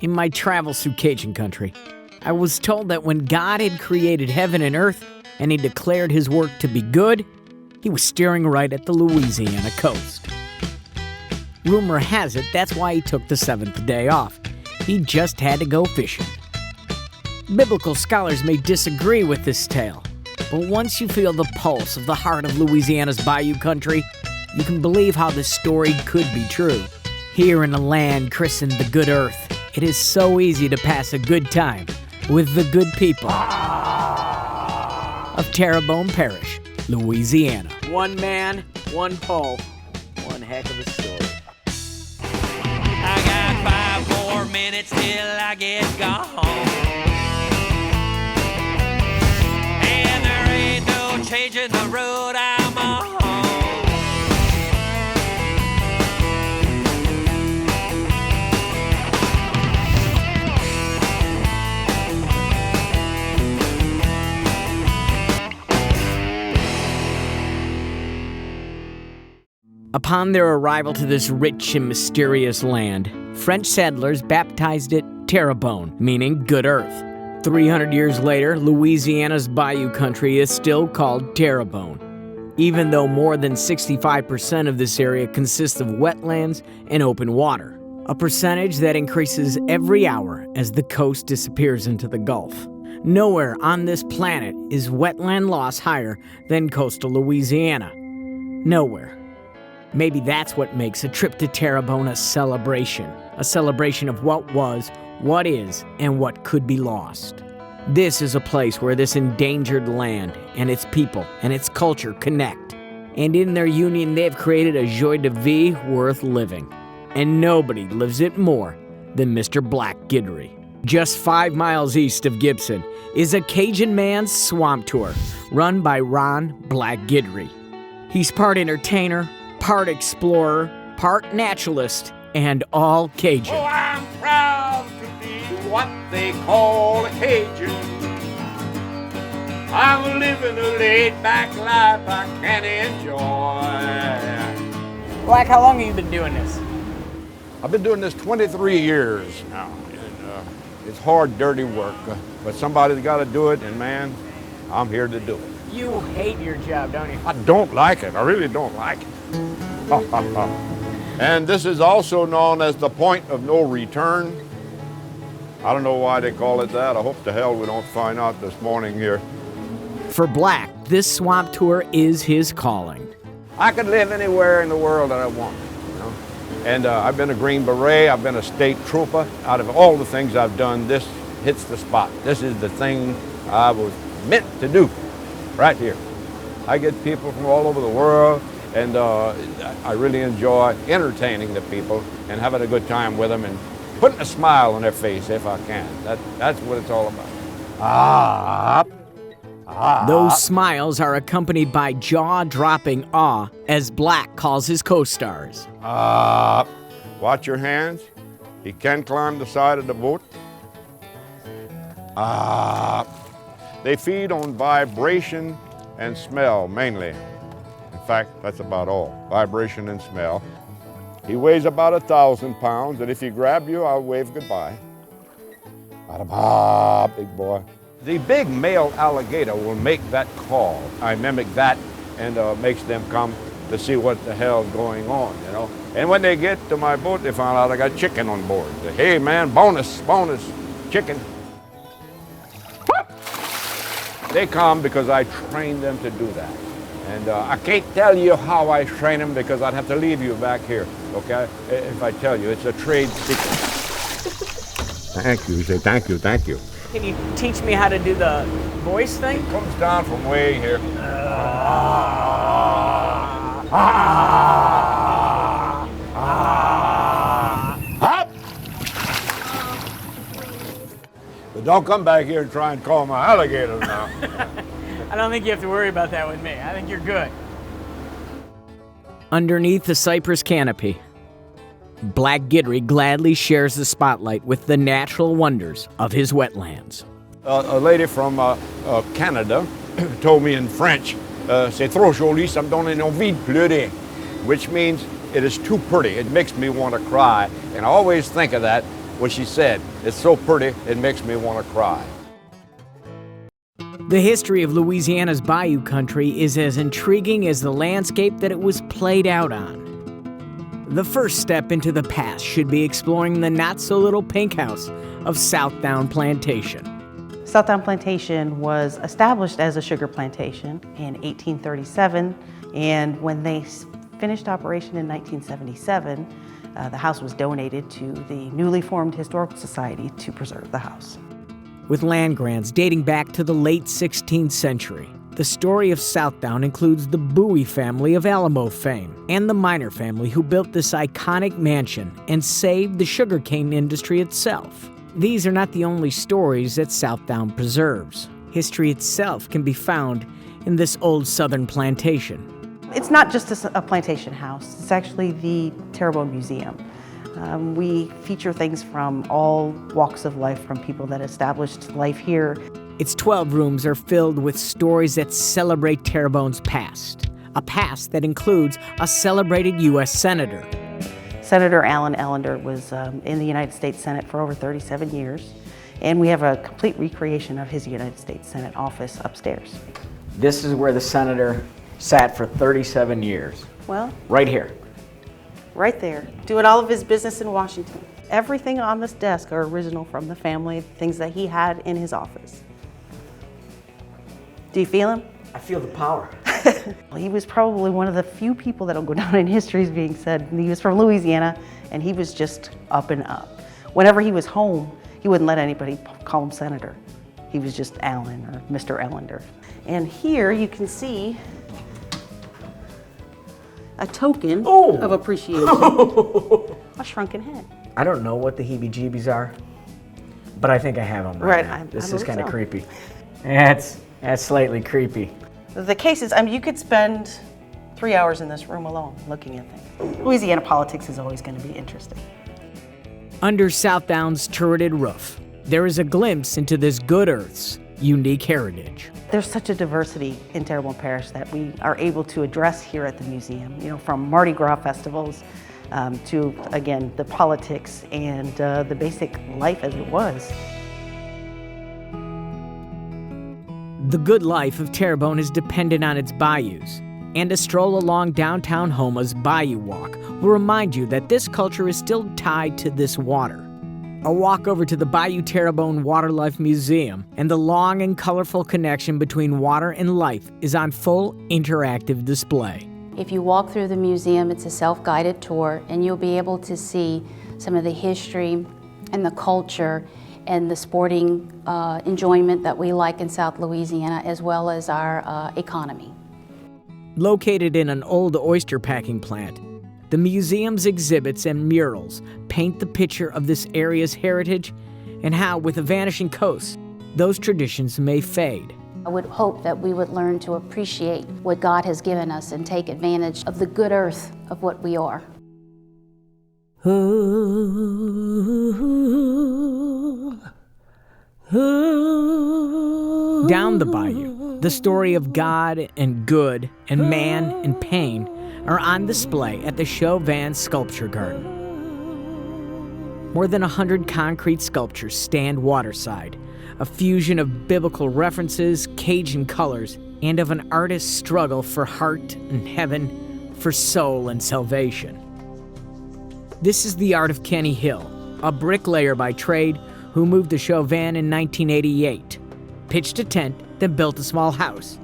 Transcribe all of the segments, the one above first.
In my travels through Cajun country, I was told that when God had created heaven and earth and he declared his work to be good, he was staring right at the Louisiana coast. Rumor has it that's why he took the seventh day off. He just had to go fishing. Biblical scholars may disagree with this tale, but once you feel the pulse of the heart of Louisiana's Bayou country, you can believe how this story could be true. Here in a land christened the Good Earth, it is so easy to pass a good time with the good people of Terrebonne Parish, Louisiana. One man, one pole, one heck of a story. I got 5 more minutes till I get gone, and there ain't no changing the road I'm on. Upon their arrival to this rich and mysterious land, French settlers baptized it Terrebonne, meaning Good Earth. 300 years later, Louisiana's Bayou country is still called Terrebonne, even though more than 65% of this area consists of wetlands and open water, a percentage that increases every hour as the coast disappears into the Gulf. Nowhere on this planet is wetland loss higher than coastal Louisiana. Nowhere. Maybe that's what makes a trip to Terrebonne a celebration of what was, what is, and what could be lost. This is a place where this endangered land and its people and its culture connect. And in their union, they've created a joie de vivre worth living. And nobody lives it more than Mr. Black Guidry. Just 5 miles east of Gibson is a Cajun man's swamp tour run by Ron Black Guidry. He's part entertainer, part explorer, part naturalist, and all Cajun. Oh, I'm proud to be what they call a Cajun. I'm living a laid-back life I can enjoy. Black, how long have you been doing this? I've been doing this 23 years now, and it's hard, dirty work, but somebody's got to do it, and man, I'm here to do it. You hate your job, don't you? I don't like it. I really don't like it. And this is also known as the point of no return. I don't know why they call it that. I hope to hell we don't find out this morning here. For Black, this swamp tour is his calling. I could live anywhere in the world that I want, you know. And I've been a Green Beret, I've been a state trooper. Out of all the things I've done, this hits the spot. This is the thing I was meant to do, right here. I get people from all over the world, and I really enjoy entertaining the people and having a good time with them and putting a smile on their face if I can. That's what it's all about. Those smiles are accompanied by jaw-dropping awe, as Black calls his co-stars. Watch your hands. He can climb the side of the boat. They feed on vibration and smell mainly. In fact, that's about all, vibration and smell. He weighs about 1,000 pounds, and if he grab you, I'll wave goodbye. Bada-ba, big boy. The big male alligator will make that call. I mimic that, and makes them come to see what the hell's going on, you know. And when they get to my boat, they find out I got chicken on board. They, hey man, bonus, chicken. They come because I train them to do that. And I can't tell you how I train them because I'd have to leave you back here, okay? If I tell you, it's a trade secret. Thank you. You say thank you. Can you teach me how to do the voice thing? It comes down from way here. But don't come back here and try and call my alligators now. I don't think you have to worry about that with me. I think you're good. Underneath the cypress canopy, Black Guidry gladly shares the spotlight with the natural wonders of his wetlands. A lady from Canada told me in French, c'est trop joli, ça me donne envie de pleurer, which means it is too pretty. It makes me want to cry. And I always think of that what she said. It's so pretty, it makes me want to cry. The history of Louisiana's bayou country is as intriguing as the landscape that it was played out on. The first step into the past should be exploring the not-so-little pink house of Southdown Plantation. Southdown Plantation was established as a sugar plantation in 1837, and when they finished operation in 1977, the house was donated to the newly formed Historical Society to preserve the house. With land grants dating back to the late 16th century, the story of Southdown includes the Bowie family of Alamo fame and the Miner family who built this iconic mansion and saved the sugarcane industry itself. These are not the only stories that Southdown preserves. History itself can be found in this old southern plantation. It's not just a plantation house, it's actually the Terrebonne Museum. We feature things from all walks of life, from people that established life here. Its 12 rooms are filled with stories that celebrate Terrebonne's past, a past that includes a celebrated U.S. Senator. Senator Alan Ellender was in the United States Senate for over 37 years, and we have a complete recreation of his United States Senate office upstairs. This is where the senator sat for 37 years. Well, Right here. right there, doing all of his business in Washington. Everything on this desk are original from the family, things that he had in his office. Do you feel him? I feel the power. He was probably one of the few people that'll go down in history as being said. He was from Louisiana, and he was just up and up. Whenever he was home, he wouldn't let anybody call him Senator. He was just Alan or Mr. Ellender. And here you can see a token of appreciation. A shrunken head. I don't know what the heebie-jeebies are, but I think I have them Right, now. I This is believe kind of so. creepy. That's slightly creepy. The cases, you could spend 3 hours in this room alone looking at things. Louisiana politics is always going to be interesting. Under Southdown's turreted roof, there is a glimpse into this good Earth's unique heritage. There's such a diversity in Terrebonne Parish that we are able to address here at the museum, from Mardi Gras festivals to, again, the politics and the basic life as it was. The good life of Terrebonne is dependent on its bayous, and a stroll along downtown Houma's Bayou Walk will remind you that this culture is still tied to this water. A walk over to the Bayou Terrebonne Waterlife Museum and the long and colorful connection between water and life is on full interactive display. If you walk through the museum, it's a self-guided tour, and you'll be able to see some of the history and the culture and the sporting enjoyment that we like in South Louisiana, as well as our economy. Located in an old oyster packing plant, the museum's exhibits and murals paint the picture of this area's heritage and how, with a vanishing coast, those traditions may fade. I would hope that we would learn to appreciate what God has given us and take advantage of the good earth of what we are. Down the bayou, the story of God and good and man and pain are on display at the Chauvin Sculpture Garden. More than 100 concrete sculptures stand waterside, a fusion of biblical references, Cajun colors, and of an artist's struggle for heart and heaven, for soul and salvation. This is the art of Kenny Hill, a bricklayer by trade who moved to Chauvin in 1988, pitched a tent, then built a small house.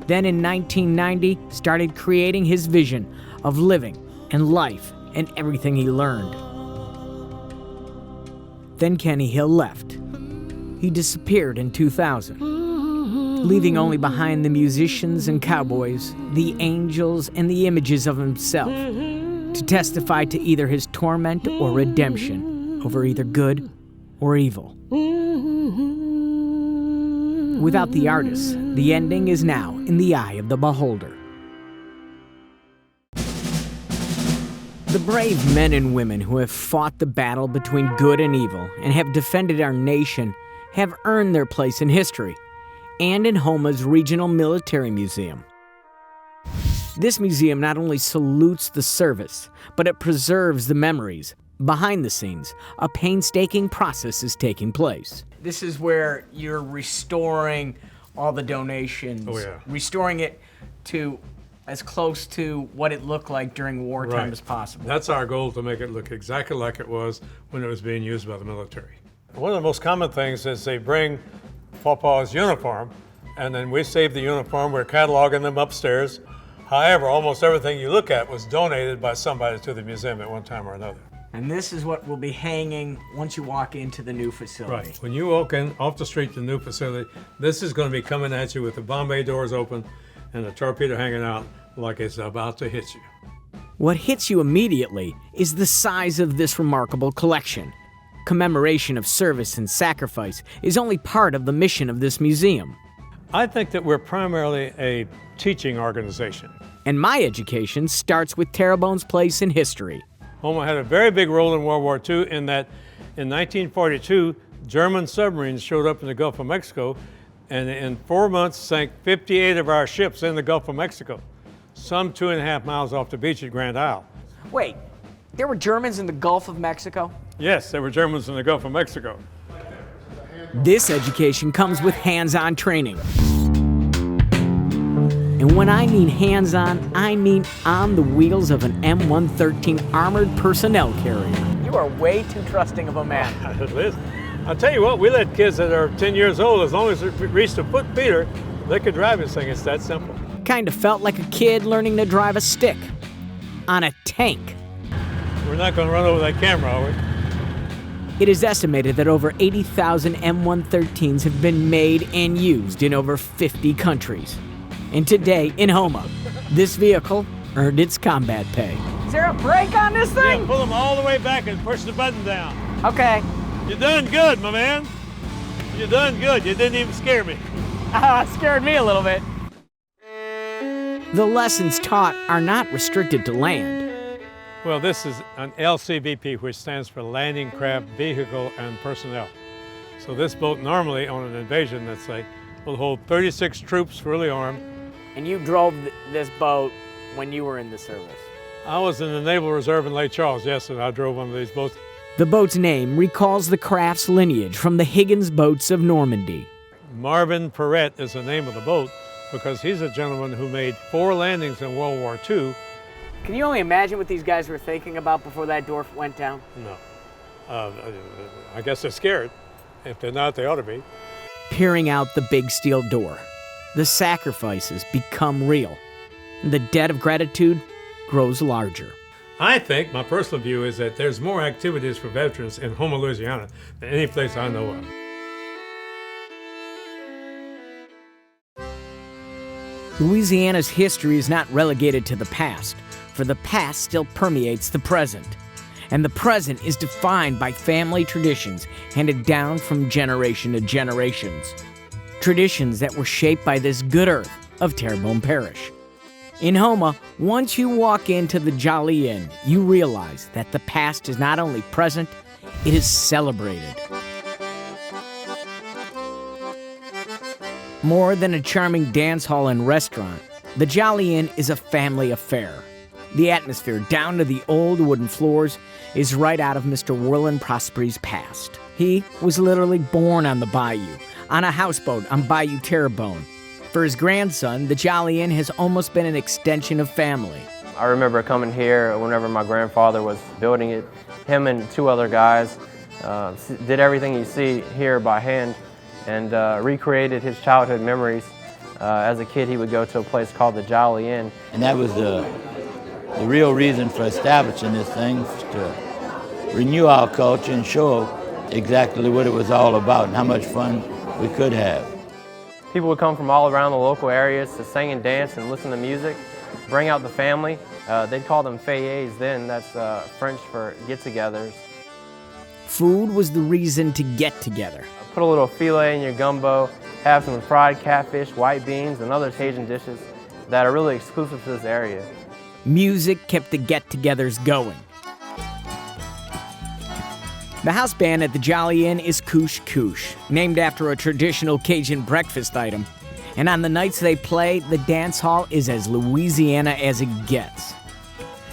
Then in 1990, started creating his vision of living and life and everything he learned. Then Kenny Hill left. He disappeared in 2000, leaving only behind the musicians and cowboys, the angels and the images of himself, to testify to either his torment or redemption over either good or evil. Without the artist, the ending is now in the eye of the beholder. The brave men and women who have fought the battle between good and evil and have defended our nation have earned their place in history and in Houma's Regional Military Museum. This museum not only salutes the service, but it preserves the memories, Behind the scenes, a painstaking process is taking place. This is where you're restoring all the donations, restoring it to as close to what it looked like during wartime as possible. That's our goal, to make it look exactly like it was when it was being used by the military. One of the most common things is they bring Pawpaw's uniform, and then we save the uniform. We're cataloging them upstairs. However, almost everything you look at was donated by somebody to the museum at one time or another. And this is what will be hanging once you walk into the new facility. Right. When you walk in off the street to the new facility, this is going to be coming at you with the Bombay doors open and the torpedo hanging out like it's about to hit you. What hits you immediately is the size of this remarkable collection. Commemoration of service and sacrifice is only part of the mission of this museum. I think that we're primarily a teaching organization. And my education starts with Terrebonne's place in history. Houma had a very big role in World War II in that in 1942, German submarines showed up in the Gulf of Mexico, and in 4 months sank 58 of our ships in the Gulf of Mexico, some 2.5 miles off the beach at Grand Isle. Wait, there were Germans in the Gulf of Mexico? Yes, there were Germans in the Gulf of Mexico. This education comes with hands-on training. And when I mean hands-on, I mean on the wheels of an M113 armored personnel carrier. You are way too trusting of a man. I'll tell you what, we let kids that are 10 years old, as long as they reached a foot Peter, they could drive this thing. It's that simple. Kind of felt like a kid learning to drive a stick on a tank. We're not going to run over that camera, are we? It is estimated that over 80,000 M113s have been made and used in over 50 countries. And today, in Houma, this vehicle earned its combat pay. Is there a brake on this thing? Yeah, pull them all the way back and push the button down. Okay. You done good, my man. You done good. You didn't even scare me. Scared me a little bit. The lessons taught are not restricted to land. Well, this is an LCVP, which stands for Landing Craft Vehicle and Personnel. So this boat normally on an invasion, let's say, will hold 36 troops fully armed. And you drove this boat when you were in the service? I was in the Naval Reserve in Lake Charles, yes, and I drove one of these boats. The boat's name recalls the craft's lineage from the Higgins boats of Normandy. Marvin Perrette is the name of the boat because he's a gentleman who made 4 landings in World War II. Can you only imagine what these guys were thinking about before that door went down? No. I guess they're scared. If they're not, they ought to be. Peering out the big steel door, the sacrifices become real. The debt of gratitude grows larger. I think, my personal view is that there's more activities for veterans in Houma, Louisiana than any place I know of. Louisiana's history is not relegated to the past, for the past still permeates the present. And the present is defined by family traditions handed down from generation to generations. Traditions that were shaped by this good earth of Terrebonne Parish. In Houma, once you walk into the Jolly Inn, you realize that the past is not only present, it is celebrated. More than a charming dance hall and restaurant, the Jolly Inn is a family affair. The atmosphere, down to the old wooden floors, is right out of Mr. Whirlin Prospery's past. He was literally born on the bayou, on a houseboat on Bayou Terrebonne. For his grandson, the Jolly Inn has almost been an extension of family. I remember coming here whenever my grandfather was building it. Him and 2 other guys did everything you see here by hand and recreated his childhood memories. As a kid, he would go to a place called the Jolly Inn. And that was the real reason for establishing this thing, to renew our culture and show exactly what it was all about and how much fun we could have. People would come from all around the local areas to sing and dance and listen to music, bring out the family. They'd call them fêtes then, that's French for get-togethers. Food was the reason to get together. Put a little filet in your gumbo, have some fried catfish, white beans, and other Cajun dishes that are really exclusive to this area. Music kept the get-togethers going. The house band at the Jolly Inn is Couche Couche, named after a traditional Cajun breakfast item. And on the nights they play, the dance hall is as Louisiana as it gets.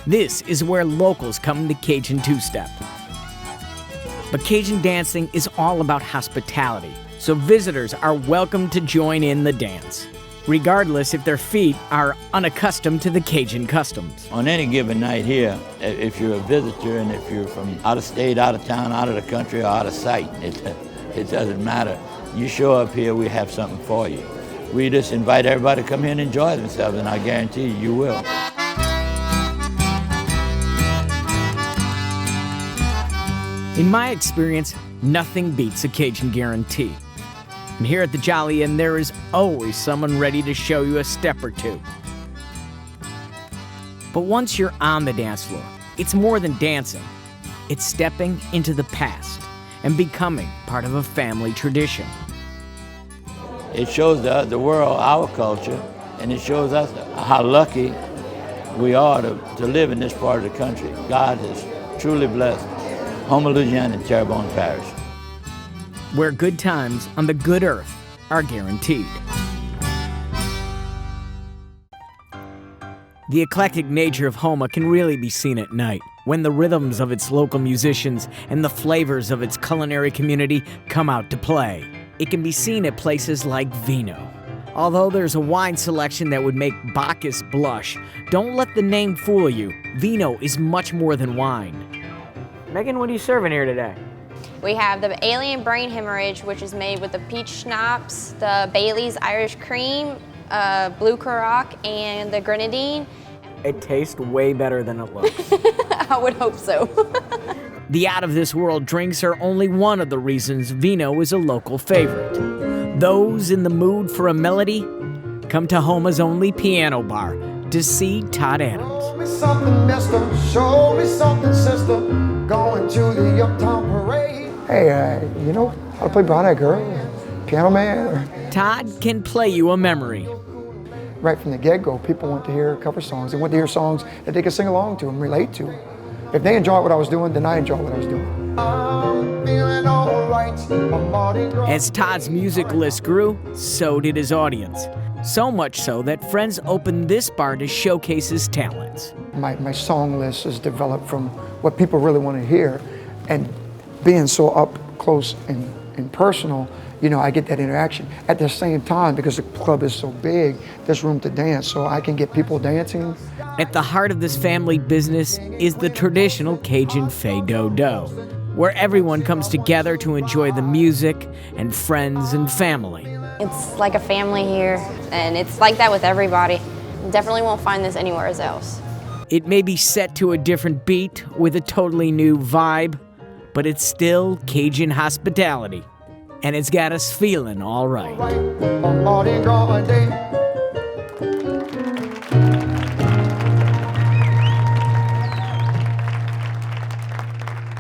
This is where locals come to Cajun two-step. But Cajun dancing is all about hospitality, so visitors are welcome to join in the dance, regardless if their feet are unaccustomed to the Cajun customs. On any given night here, if you're a visitor and if you're from out of state, out of town, out of the country, or out of sight, it doesn't matter. You show up here, we have something for you. We just invite everybody to come here and enjoy themselves, and I guarantee you will. In my experience, nothing beats a Cajun guarantee. And here at the Jolly Inn, there is always someone ready to show you a step or two. But once you're on the dance floor, it's more than dancing. It's stepping into the past and becoming part of a family tradition. It shows the world our culture, and it shows us how lucky we are to live in this part of the country. God has truly blessed Houma, Louisiana, and Terrebonne Parish, where good times on the good earth are guaranteed. The eclectic nature of Houma can really be seen at night, when the rhythms of its local musicians and the flavors of its culinary community come out to play. It can be seen at places like Vino. Although there's a wine selection that would make Bacchus blush, don't let the name fool you. Vino is much more than wine. Megan, what are you serving here today? We have the alien brain hemorrhage, which is made with the peach schnapps, the Bailey's Irish cream, blue Carac, and the grenadine. It tastes way better than it looks. I would hope so. The out-of-this-world drinks are only one of the reasons Vino is a local favorite. Those in the mood for a melody come to Houma's only piano bar to see Todd Adams. Show me something, mister. Show me something, sister. Going to the Uptown Parade. Hey, you know how to play Brown Eyed Girl? Piano Man? Todd can play you a memory. Right from the get-go, people want to hear cover songs. They want to hear songs that they can sing along to and relate to. If they enjoy what I was doing, then I enjoy what I was doing. I'm feeling all right. As Todd's music list grew, so did his audience. So much so that friends opened this bar to showcase his talents. My song list is developed from what people really want to hear. And being so up close and personal, you know, I get that interaction. At the same time, because the club is so big, there's room to dance, so I can get people dancing. At the heart of this family business is the traditional Cajun fais-do-do, where everyone comes together to enjoy the music and friends and family. It's like a family here, and it's like that with everybody. Definitely won't find this anywhere else. It may be set to a different beat with a totally new vibe, but it's still Cajun hospitality. And it's got us feeling all right.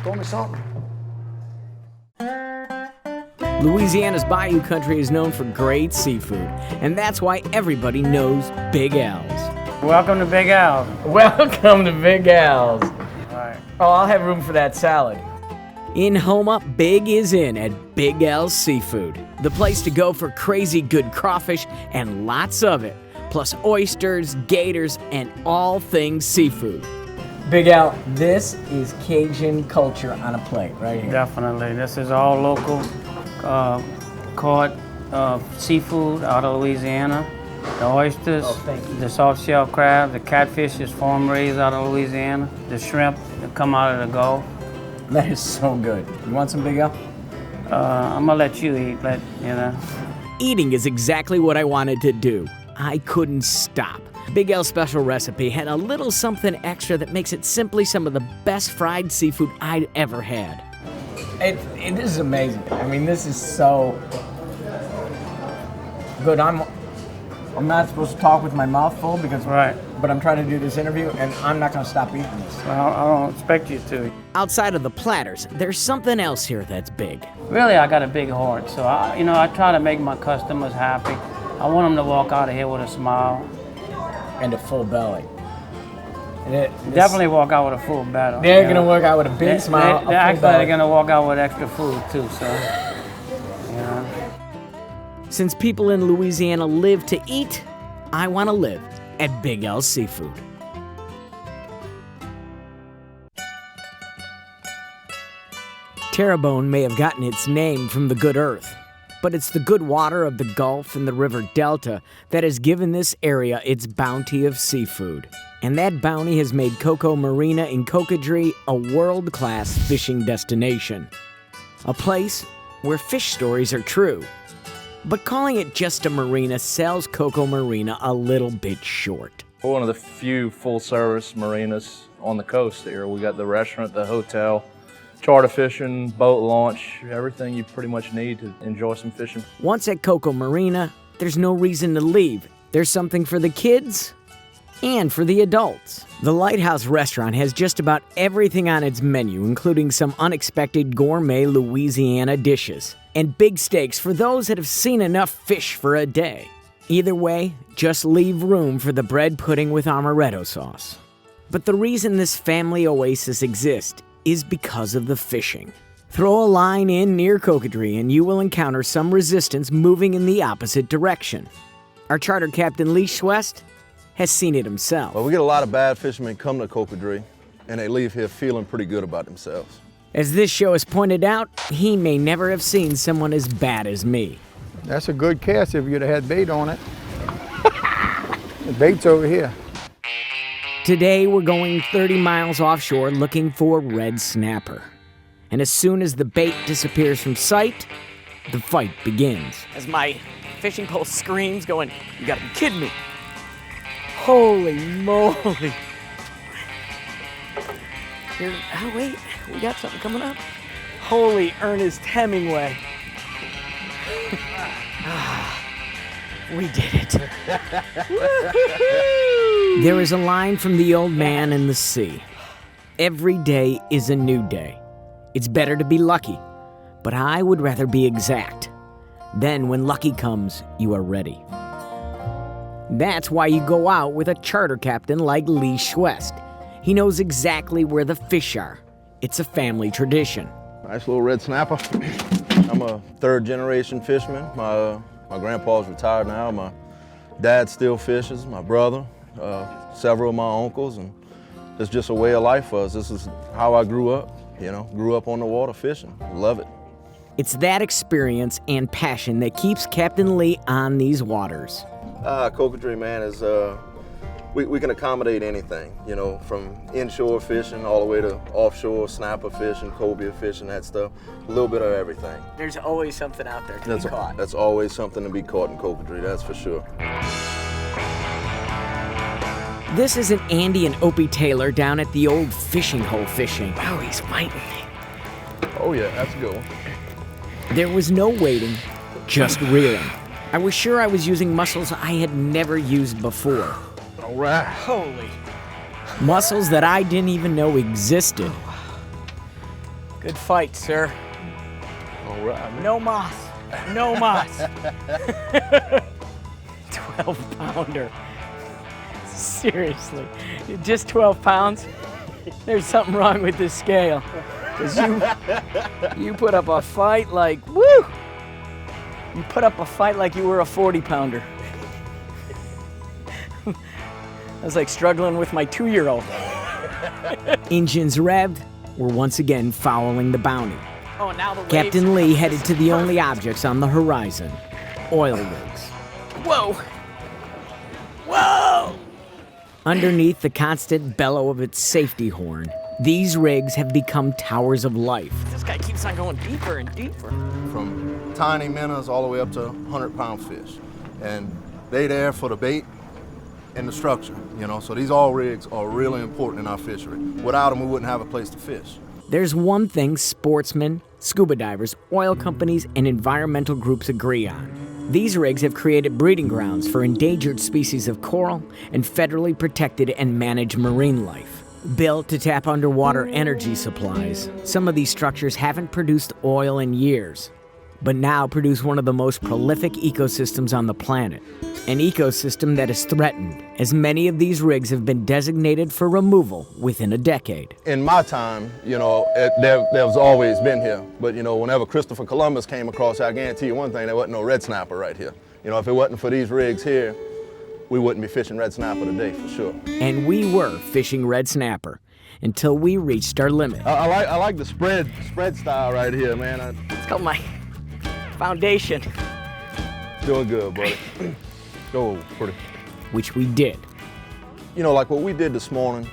Throw me something. Louisiana's Bayou country is known for great seafood, and that's why everybody knows Big Al's. Welcome to Big Al's. Welcome to Big Al's. All right. Oh, I'll have room for that salad. In Houma, big is in at Big Al's Seafood, the place to go for crazy good crawfish and lots of it, plus oysters, gators, and all things seafood. Big Al, this is Cajun culture on a plate right here. Definitely. This is all local caught seafood out of Louisiana. The oysters, the soft shell crab, the catfish is farm raised out of Louisiana, the shrimp that come out of the Gulf. That is so good. You want some, Big Al? I'm gonna let you eat, you know. Eating is exactly what I wanted to do. I couldn't stop. Big Al's special recipe had a little something extra that makes it simply some of the best fried seafood I'd ever had. This is amazing. I mean, this is so good. I'm not supposed to talk with my mouth full because, but I'm trying to do this interview and I'm not going to stop eating this. Well, I don't expect you to. Outside of the platters, there's something else here that's big. Really, I got a big heart, so I try to make my customers happy. I want them to walk out of here with a smile. And a full belly. Definitely walk out with a full belly. They're going to walk out with a big smile, They're actually going to walk out with extra food too, so, Since people in Louisiana live to eat, I want to live at Big Al's Seafood. Terrebonne may have gotten its name from the good earth, but it's the good water of the Gulf and the river Delta that has given this area its bounty of seafood. And that bounty has made Coco Marina in Cajun a world-class fishing destination. A place where fish stories are true. But calling it just a marina sells Coco Marina a little bit short. We're one of the few full-service marinas on the coast here. We got the restaurant, the hotel, charter fishing, boat launch, everything you pretty much need to enjoy some fishing. Once at Coco Marina, there's no reason to leave. There's something for the kids and for the adults. The Lighthouse restaurant has just about everything on its menu, including some unexpected gourmet Louisiana dishes and big steaks for those that have seen enough fish for a day. Either way, just leave room for the bread pudding with amaretto sauce. But the reason this family oasis exists is because of the fishing. Throw a line in near Cajun and you will encounter some resistance moving in the opposite direction. Our charter captain, Lee Schwest, has seen it himself. Well, we get a lot of bad fishermen come to Cajun and they leave here feeling pretty good about themselves. As this show has pointed out, he may never have seen someone as bad as me. That's a good cast if you'd have had bait on it. The bait's over here. Today we're going 30 miles offshore looking for red snapper. And as soon as the bait disappears from sight, the fight begins. As my fishing pole screams, going, "You gotta be kidding me." Holy moly. Here, oh wait, we got something coming up. Holy Ernest Hemingway. We did it. There is a line from the old man in the sea. Every day is a new day. It's better to be lucky, but I would rather be exact. Then when lucky comes, you are ready. That's why you go out with a charter captain like Lee Schwest. He knows exactly where the fish are. It's a family tradition. Nice little red snapper. I'm a third generation fisherman. My grandpa's retired now. My dad still fishes, my brother, several of my uncles, and it's just a way of life for us. This is how I grew up, grew up on the water fishing. Love it. It's that experience and passion that keeps Captain Lee on these waters. Cajun, man, is we can accommodate anything, from inshore fishing all the way to offshore snapper fishing, cobia fishing, that stuff. A little bit of everything. There's always something out there to be caught. That's always something to be caught in Cajun, that's for sure. This isn't Andy and Opie Taylor down at the old fishing hole fishing. Wow, he's fighting me. Oh yeah, that's a good one. There was no waiting, just reeling. I was sure I was using muscles I had never used before. All right. Holy. Muscles that I didn't even know existed. Good fight, sir. All right. Man. No moss. No moss. 12-pounder. Seriously. Just 12 pounds? There's something wrong with this scale. Because you put up a fight like, woo! You put up a fight like you were a 40-pounder. I was like struggling with my 2-year-old. Engines revved, we're once again following the bounty. Oh, now the Captain Lee headed to the only objects on the horizon, oil rigs. Whoa! Whoa! Underneath the constant bellow of its safety horn, these rigs have become towers of life. This guy keeps on going deeper and deeper. From tiny minnows all the way up to 100-pound fish. And they there for the bait and the structure, So these oil rigs are really important in our fishery. Without them, we wouldn't have a place to fish. There's one thing sportsmen, scuba divers, oil companies, and environmental groups agree on. These rigs have created breeding grounds for endangered species of coral and federally protected and managed marine life. Built to tap underwater energy supplies, some of these structures haven't produced oil in years, but now produce one of the most prolific ecosystems on the planet. An ecosystem that is threatened, as many of these rigs have been designated for removal within a decade. In my time, there's always been here. But, whenever Christopher Columbus came across, I guarantee you one thing, there wasn't no red snapper right here. If it wasn't for these rigs here, we wouldn't be fishing red snapper today, for sure. And we were fishing red snapper. until we reached our limit. I like the spread style right here, man. It's called my foundation. Doing good, buddy. Go, pretty. Which we did. You know, like what we did this morning,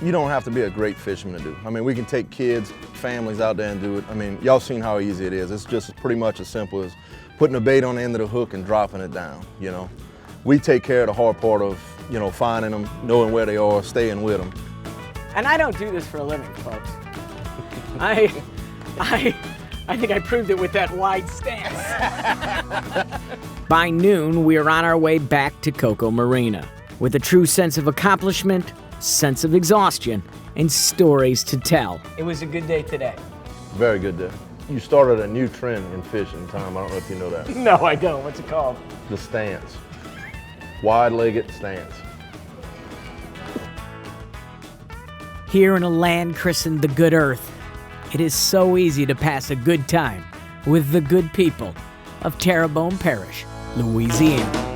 you don't have to be a great fisherman to do. I mean, we can take kids, families out there and do it. I mean, y'all seen how easy it is. It's just pretty much as simple as putting a bait on the end of the hook and dropping it down, you know. We take care of the hard part of, you know, finding them, knowing where they are, staying with them. And I don't do this for a living, folks. I think I proved it with that wide stance. By noon, we are on our way back to Coco Marina with a true sense of accomplishment, sense of exhaustion, and stories to tell. It was a good day today. Very good day. You started a new trend in fishing, Tom. I don't know if you know that. No, I don't. What's it called? The stance. Wide-legged stance. Here in a land christened the Good Earth, it is so easy to pass a good time with the good people of Terrebonne Parish, Louisiana.